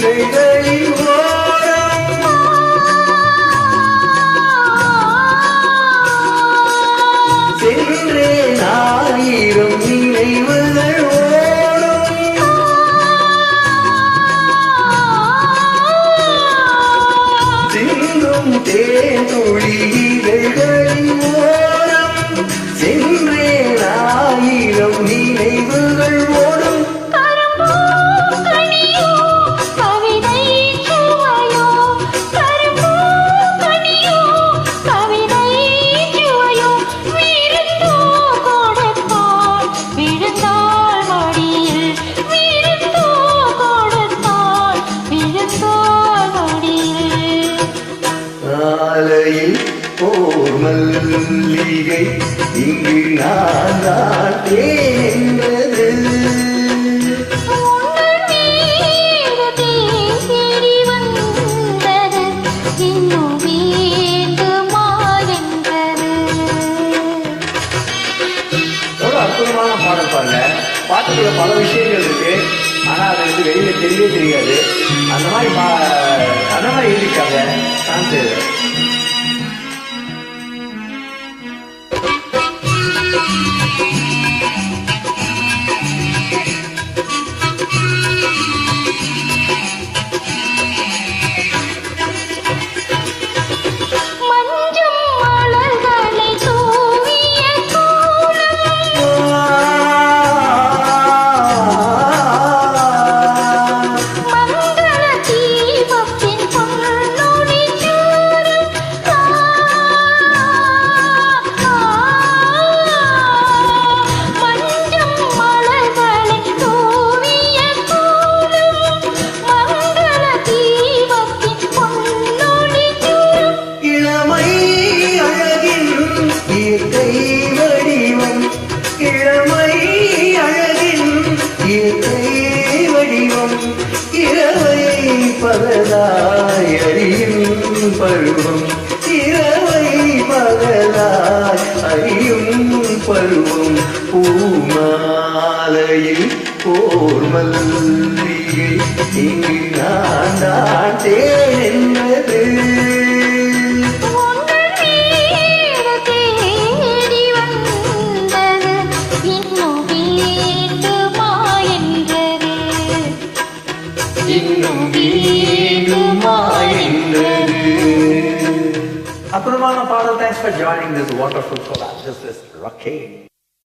இதழ்களில் சென்றேன் ஆயிரம் நினைவுகள் சிந்தும் தேன்துளி இதழ்களில் சென்றேன் ஆயிரம் நினைவுகள் ஓடும் ஆலையில் போர் மல்லிகை இங்கு நான் தேர்ந்தது அற்புதமான பாடல் பாருங்க. பாட்டுக்குள்ள பல விஷயங்கள் இருக்கு, ஆனா அது வந்து வெளியில தெரியவே தெரியாது. அந்த மாதிரி எழுதிக்காங்க. நான் சரி பகலாய் அறியும் பருவம் இரவை பகலாய் அறியும் பருவம் பூமாலையில் போர் மல்லிகை இங்கு நான் தேர்ந்தது அற்புதமான பாடல். Thanks for joining this wonderful collab. This is Rakesh.